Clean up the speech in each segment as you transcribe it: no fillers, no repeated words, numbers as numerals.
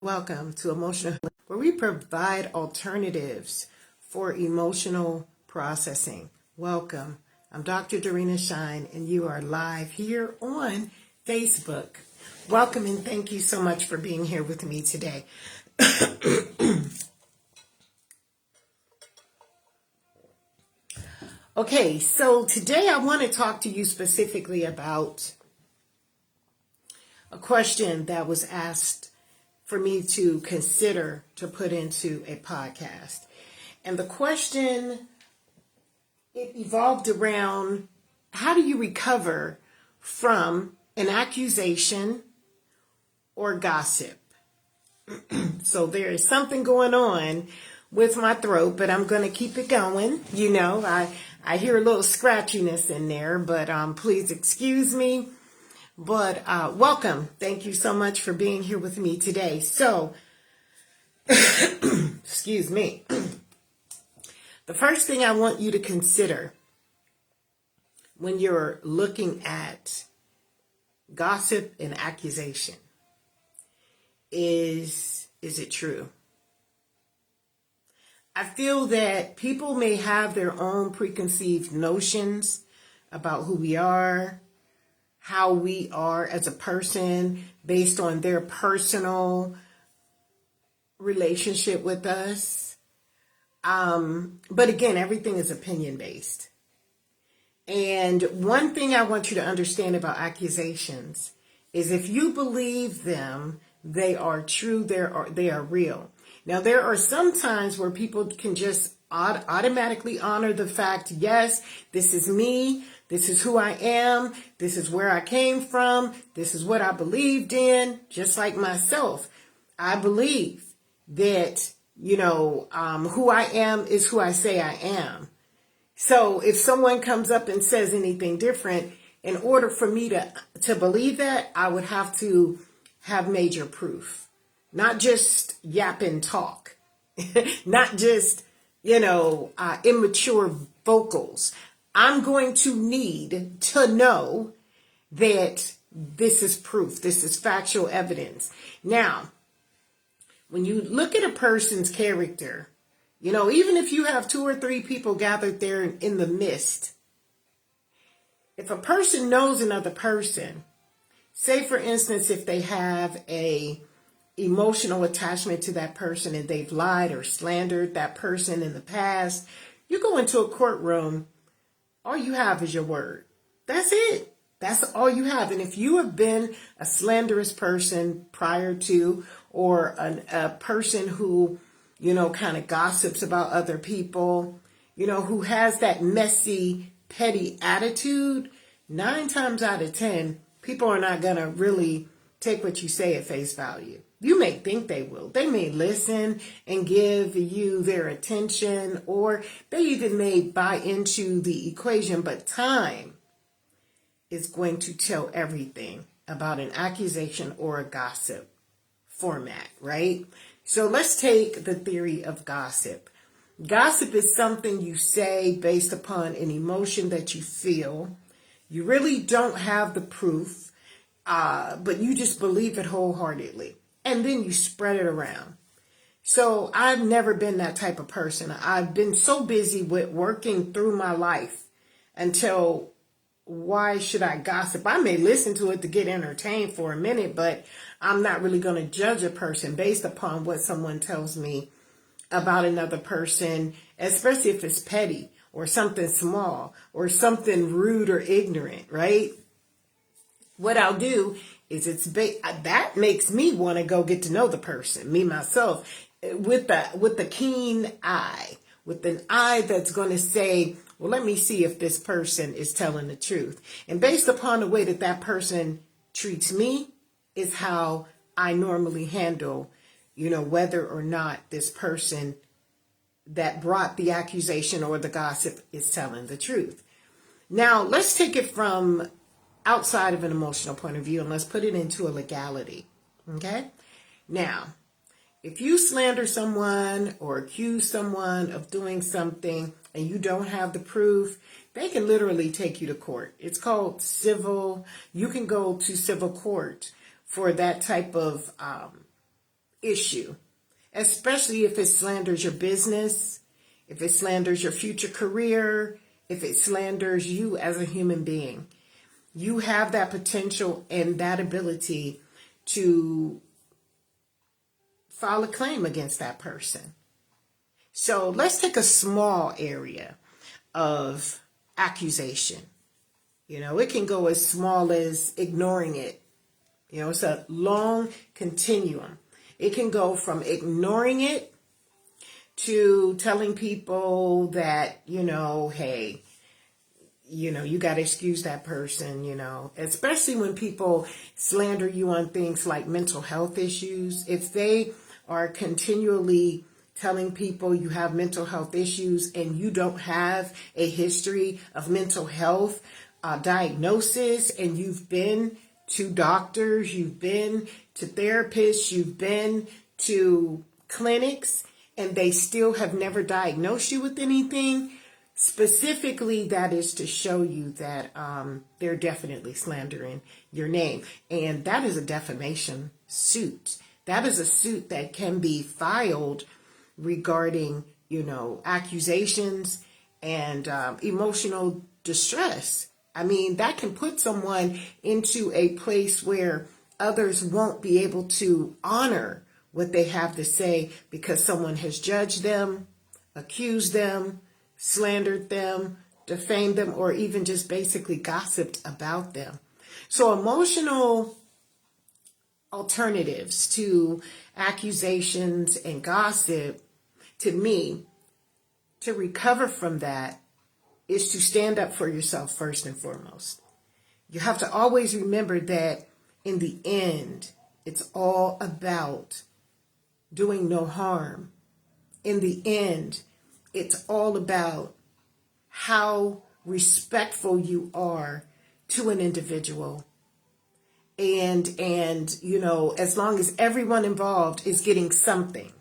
welcome to Emotional Healing, where we provide alternatives for emotional processing. Welcome. I'm Dr. Dorina Shine, and you are live here on Facebook. Welcome and thank you so much for being here with me today. Okay, so today I want to talk to you specifically about a question that was asked for me to consider to put into a podcast. And the question, it evolved around, how do you recover from an accusation or gossip? So there is something going on with my throat, but I'm going to keep it going. You know, I hear a little scratchiness in there, but please excuse me. But welcome. Thank you so much for being here with me today. So, excuse me. The first thing I want you to consider when you're looking at gossip and accusation is it true? I feel that people may have their own preconceived notions about who we are, how we are as a person based on their personal relationship with us. But again, everything is opinion based. And one thing I want you to understand about accusations is if you believe them, they are true, they are real. Now, there are some times where people can just automatically honor the fact, yes, this is me, this is who I am, this is where I came from, this is what I believed in, just like myself. I believe that, who I am is who I say I am. So if someone comes up and says anything different, in order for me to believe that, I would have to have major proof. Not just yap and talk, not just, immature vocals. I'm going to need to know that this is proof. This is factual evidence. Now, when you look at a person's character, even if you have 2 or 3 people gathered there in the midst, if a person knows another person, say for instance, if they have a emotional attachment to that person and they've lied or slandered that person in the past, you go into a courtroom, all you have is your word. That's it. That's all you have. And if you have been a slanderous person prior to, or a person who, kind of gossips about other people, who has that messy, petty attitude, 9 times out of 10, people are not going to really take what you say at face value. You may think they will. They may listen and give you their attention, or they even may buy into the equation, but time is going to tell everything about an accusation or a gossip format, right? So let's take the theory of gossip. Gossip is something you say based upon an emotion that you feel. You really don't have the proof, but you just believe it wholeheartedly. And then you spread it around. So I've never been that type of person. I've been so busy with working through my life until, why should I gossip? I may listen to it to get entertained for a minute, but I'm not really going to judge a person based upon what someone tells me about another person, especially if it's petty or something small or something rude or ignorant, right? What I'll do is that makes me want to go get to know the person, me myself, with the keen eye, with an eye that's going to say, well, let me see if this person is telling the truth. And based upon the way that person treats me is how I normally handle, whether or not this person that brought the accusation or the gossip is telling the truth. Now, let's take it from outside of an emotional point of view, and let's put it into a legality. Okay? Now, if you slander someone or accuse someone of doing something and you don't have the proof, they can literally take you to court. It's called civil. You can go to civil court for that type of issue, especially if it slanders your business, if it slanders your future career, if it slanders you as a human being. You have that potential and that ability to file a claim against that person. So let's take a small area of accusation. It can go as small as ignoring it. It's a long continuum. It can go from ignoring it to telling people that, hey, you got to excuse that person, especially when people slander you on things like mental health issues. If they are continually telling people you have mental health issues and you don't have a history of mental health diagnosis, and you've been to doctors, you've been to therapists, you've been to clinics, and they still have never diagnosed you with anything, specifically, that is to show you that they're definitely slandering your name. And that is a defamation suit. That is a suit that can be filed regarding, accusations and emotional distress. I mean, that can put someone into a place where others won't be able to honor what they have to say because someone has judged them, accused them, slandered them, defamed them, or even just basically gossiped about them. So emotional alternatives to accusations and gossip, to me, to recover from that, is to stand up for yourself first and foremost. You have to always remember that in the end, it's all about doing no harm. In the end, it's all about how respectful you are to an individual. And as long as everyone involved is getting something,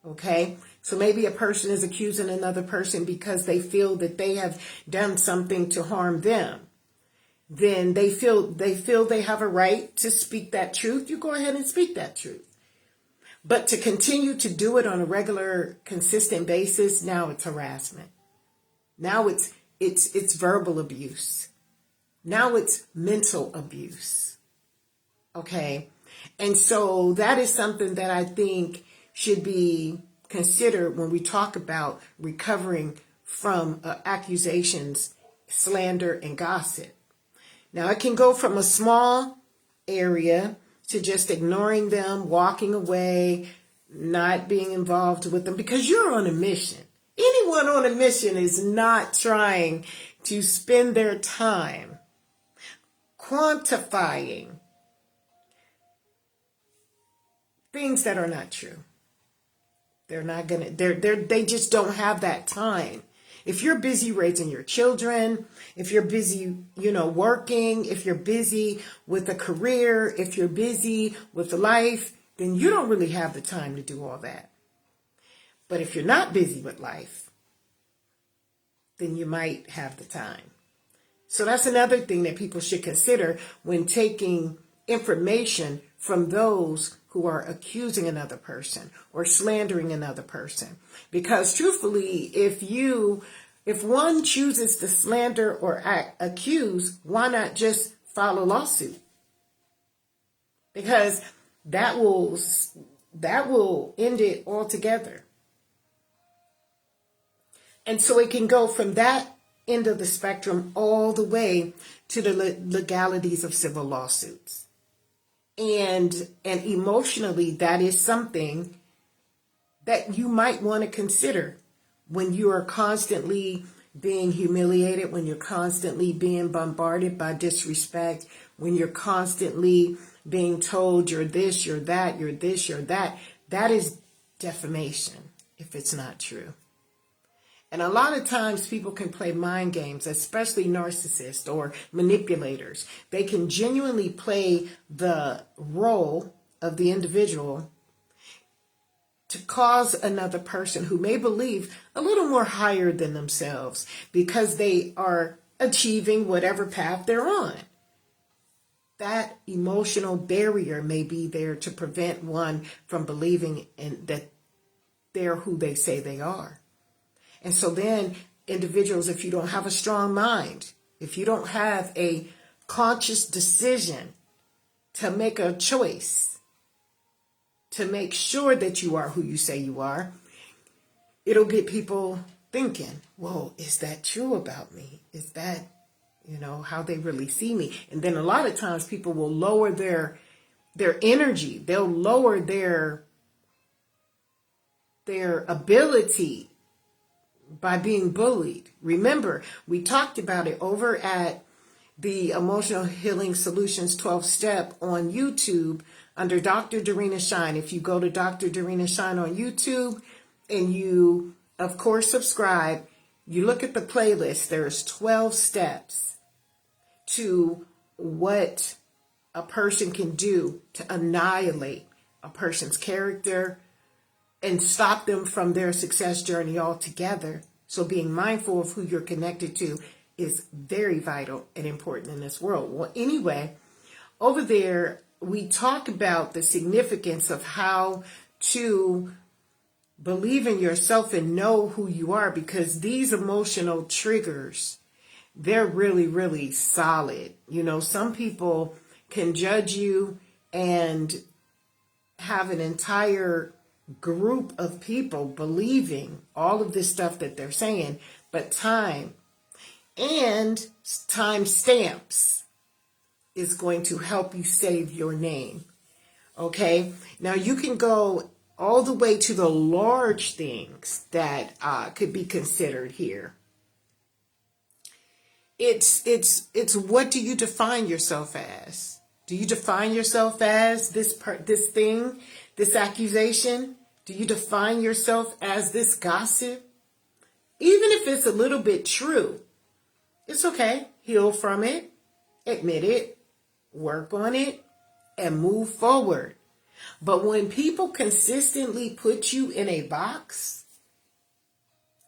okay? So maybe a person is accusing another person because they feel that they have done something to harm them. Then they feel they have a right to speak that truth. You go ahead and speak that truth. But to continue to do it on a regular, consistent basis, now it's harassment. Now it's verbal abuse. Now it's mental abuse. Okay? And so that is something that I think should be considered when we talk about recovering from accusations, slander, and gossip. Now, it can go from a small area to just ignoring them, walking away, not being involved with them because you're on a mission. Anyone on a mission is not trying to spend their time quantifying things that are not true. They're not going to, they just don't have that time. If you're busy raising your children, if you're busy, working, if you're busy with a career, if you're busy with life, then you don't really have the time to do all that. But if you're not busy with life, then you might have the time. So that's another thing that people should consider when taking information from those who are accusing another person or slandering another person. Because truthfully, if one chooses to slander or accuse, why not just file a lawsuit? Because that will end it altogether. And so it can go from that end of the spectrum all the way to the legalities of civil lawsuits. And emotionally, that is something that you might want to consider when you are constantly being humiliated, when you're constantly being bombarded by disrespect, when you're constantly being told you're this, you're that, you're this, you're that. That is defamation if it's not true. And a lot of times people can play mind games, especially narcissists or manipulators. They can genuinely play the role of the individual to cause another person who may believe a little more higher than themselves because they are achieving whatever path they're on. that emotional barrier may be there to prevent one from believing in that they're who they say they are. And so then individuals, if you don't have a strong mind, if you don't have a conscious decision to make a choice, to make sure that you are who you say you are, it'll get people thinking, well, is that true about me? Is that, how they really see me? And then a lot of times people will lower their energy. They'll lower their ability by being bullied. Remember, we talked about it over at the Emotional Healing Solutions 12 Step on YouTube under Dr. Dorina Shine. If you go to Dr. Dorina Shine on YouTube and you, of course, subscribe, you look at the playlist, there's 12 steps to what a person can do to annihilate a person's character and stop them from their success journey altogether. So being mindful of who you're connected to is very vital and important in this world. Well, anyway, over there, we talk about the significance of how to believe in yourself and know who you are, because these emotional triggers, they're really, really solid. Some people can judge you and have an entire group of people believing all of this stuff that they're saying, but time and time stamps is going to help you save your name. Okay, now you can go all the way to the large things that could be considered here. It's what do you define yourself as? Do you define yourself as this thing, this accusation? Do you define yourself as this gossip? Even if it's a little bit true, it's okay. Heal from it, admit it, work on it, and move forward. But when people consistently put you in a box,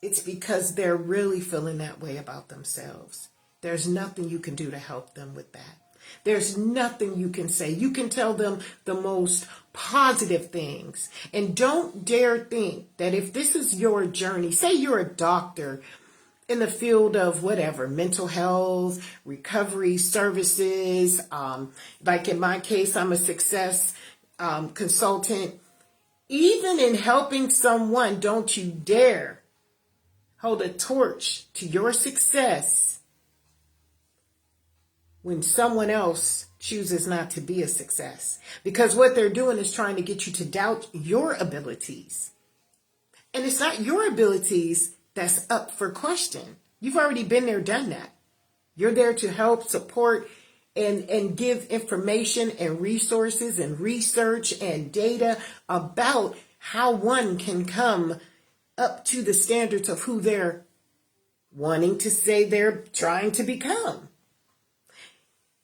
it's because they're really feeling that way about themselves. There's nothing you can do to help them with that. There's nothing you can say. You can tell them the most positive things. And don't dare think that if this is your journey, say you're a doctor in the field of whatever, mental health, recovery services, like in my case, I'm a success consultant. Even in helping someone, don't you dare hold a torch to your success when someone else chooses not to be a success. Because what they're doing is trying to get you to doubt your abilities. And it's not your abilities that's up for question. You've already been there, done that. You're there to help, support, and give information and resources and research and data about how one can come up to the standards of who they're wanting to say they're trying to become.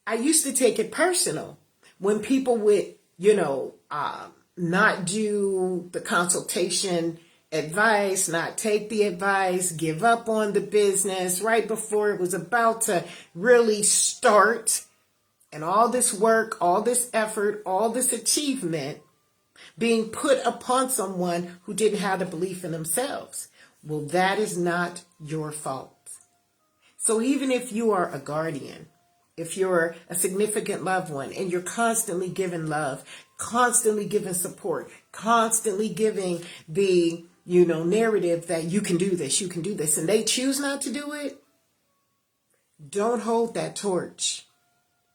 I used to take it personal when people would, not do the consultation advice, not take the advice, give up on the business right before it was about to really start. And all this work, all this effort, all this achievement being put upon someone who didn't have the belief in themselves. Well, that is not your fault. So even if you are a guardian, if you're a significant loved one and you're constantly giving love, constantly giving support, constantly giving the, narrative that you can do this, and they choose not to do it, don't hold that torch,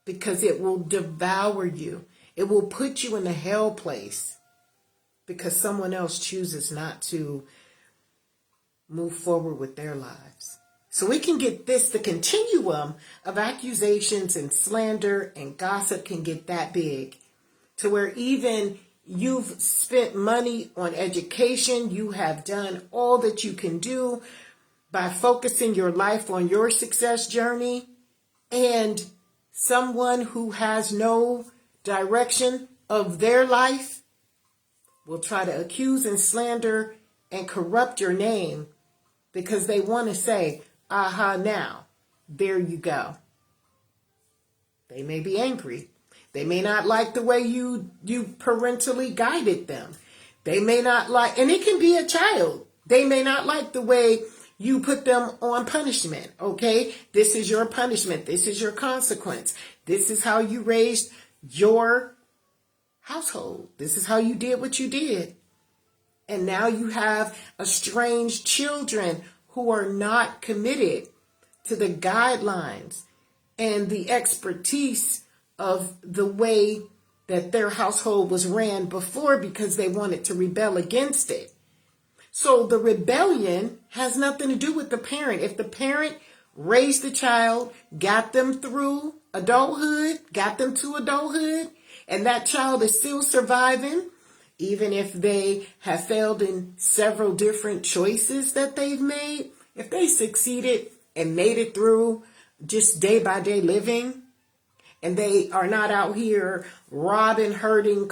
because it will devour you. It will put you in the hell place because someone else chooses not to move forward with their lives. So we can get the continuum of accusations and slander and gossip can get that big to where even you've spent money on education, you have done all that you can do by focusing your life on your success journey, and someone who has no direction of their life will try to accuse and slander and corrupt your name because they want to say, aha, now, there you go. They may be angry, They may not like the way you parentally guided them. They may not like, and it can be a child. They may not like the way you put them on punishment. Okay, this is your punishment. This is your consequence. This is how you raised your household. This is how you did what you did. And now you have estranged children who are not committed to the guidelines and the expertise of the way that their household was ran before, because they wanted to rebel against it. So the rebellion has nothing to do with the parent. If the parent raised the child, got them through adulthood, got them to adulthood, and that child is still surviving, even if they have failed in several different choices that they've made, if they succeeded and made it through just day by day living, and they are not out here robbing, hurting,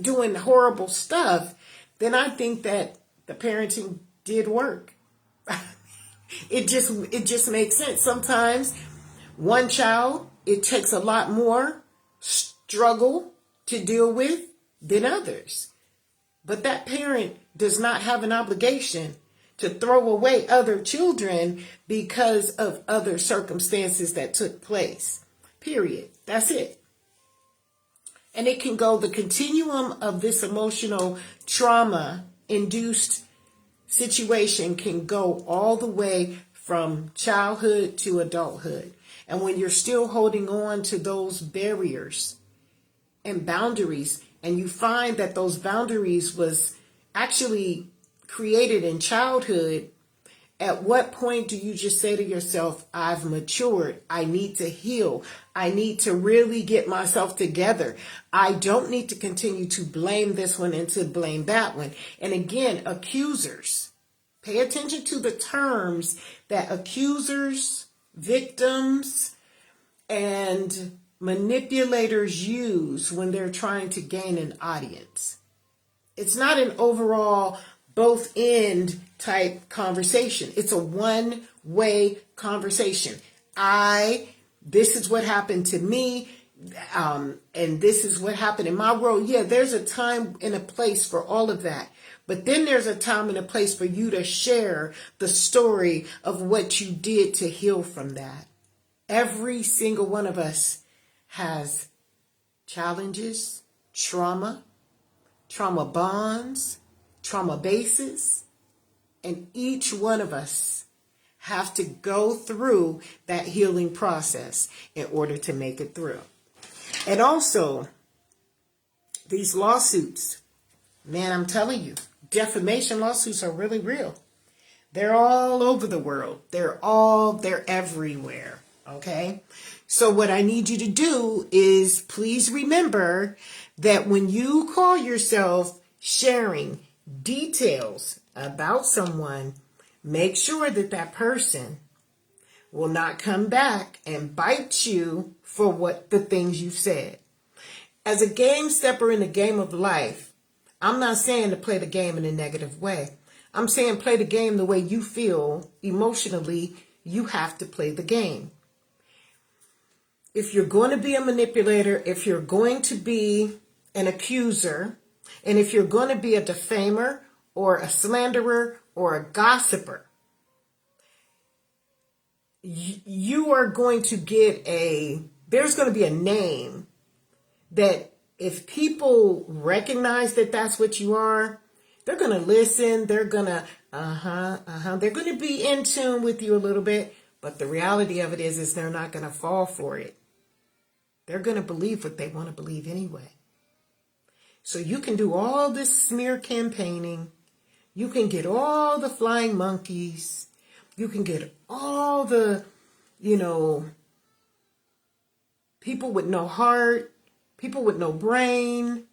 doing horrible stuff, then I think that the parenting did work. It just makes sense. Sometimes one child, it takes a lot more struggle to deal with than others. But that parent does not have an obligation to throw away other children because of other circumstances that took place. Period. That's it. And it can go, the continuum of this emotional trauma induced situation can go all the way from childhood to adulthood. And when you're still holding on to those barriers and boundaries, and you find that those boundaries was actually created in childhood, at what point do you just say to yourself, I've matured, I need to heal, I need to really get myself together, I don't need to continue to blame this one and to blame that one. And again, accusers, pay attention to the terms that accusers, victims, and manipulators use when they're trying to gain an audience. It's not an overall both end type conversation. It's a one-way conversation. This is what happened to me, and this is what happened in my world. Yeah, there's a time and a place for all of that. But then there's a time and a place for you to share the story of what you did to heal from that. Every single one of us has challenges, trauma bonds, trauma bases, and each one of us have to go through that healing process in order to make it through. And also, these lawsuits, man, I'm telling you, defamation lawsuits are really real. They're all over the world. They're everywhere. Okay? So what I need you to do is please remember that when you call yourself sharing details about someone, make sure that that person will not come back and bite you for what the things you've said. As a game stepper in the game of life, I'm not saying to play the game in a negative way. I'm saying play the game the way you feel emotionally. You have to play the game. If you're going to be a manipulator, if you're going to be an accuser, and if you're going to be a defamer or a slanderer or a gossiper, you are going to get there's going to be a name that if people recognize that that's what you are, they're going to listen. They're going to, they're going to be in tune with you a little bit. But the reality of it is they're not going to fall for it. They're going to believe what they want to believe anyway. So you can do all this smear campaigning. You can get all the flying monkeys. You can get all the, people with no heart, people with no brain,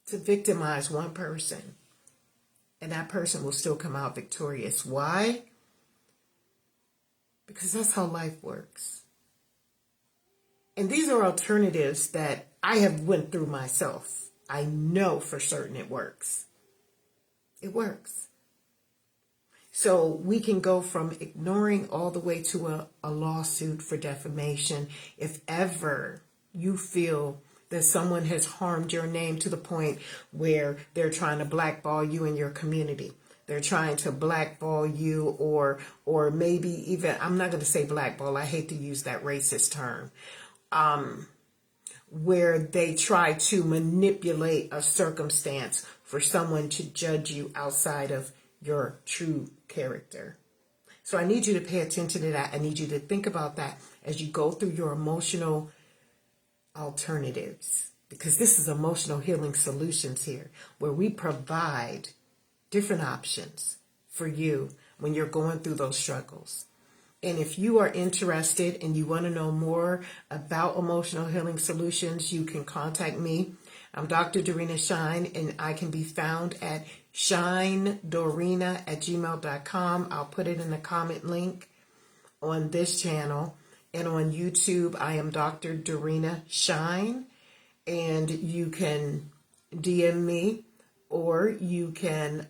to victimize one person. And that person will still come out victorious. Why? Because that's how life works. And these are alternatives that I have went through myself. I know for certain it works. It works. So we can go from ignoring all the way to a lawsuit for defamation if ever you feel that someone has harmed your name to the point where they're trying to blackball you in your community. They're trying to blackball you, or maybe even, I'm not going to say blackball, I hate to use that racist term, where they try to manipulate a circumstance for someone to judge you outside of your true character. So I need you to pay attention to that. I need you to think about that as you go through your emotional alternatives, because this is Emotional Healing Solutions here, where we provide different options for you when you're going through those struggles. And if you are interested and you want to know more about Emotional Healing Solutions, you can contact me. I'm Dr. Dorina Shine, and I can be found at shinedorina@gmail.com. I'll put it in the comment link on this channel. And on YouTube, I am Dr. Dorina Shine. And you can DM me, or you can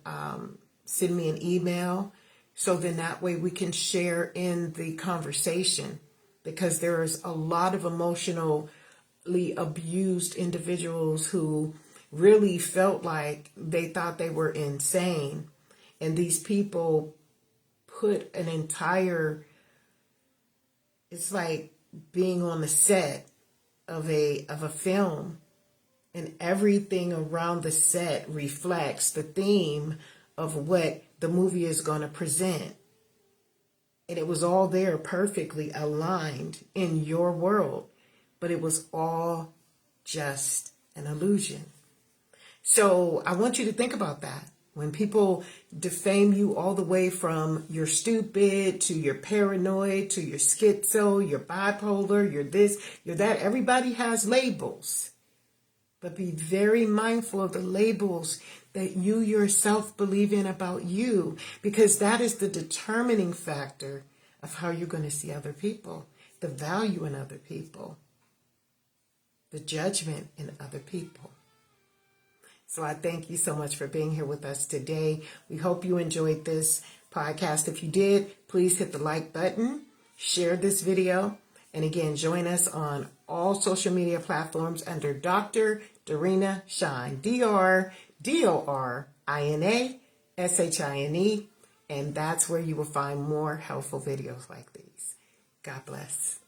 send me an email. So then that way we can share in the conversation, because there is a lot of emotionally abused individuals who really felt like they thought they were insane. And these people put an entire, it's like being on the set of a film, and everything around the set reflects the theme of what the movie is going to present. And it was all there perfectly aligned in your world, but it was all just an illusion. So I want you to think about that. When people defame you all the way from you're stupid to you're paranoid to you're schizo, you're bipolar, you're this, you're that. Everybody has labels. But be very mindful of the labels that you yourself believe in about you, because that is the determining factor of how you're going to see other people, the value in other people, the judgment in other people. So I thank you so much for being here with us today. We hope you enjoyed this podcast. If you did, please hit the like button, share this video, and again, join us on all social media platforms under Dr. Dorina Shine, DrDorinashine, and that's where you will find more helpful videos like these. God bless.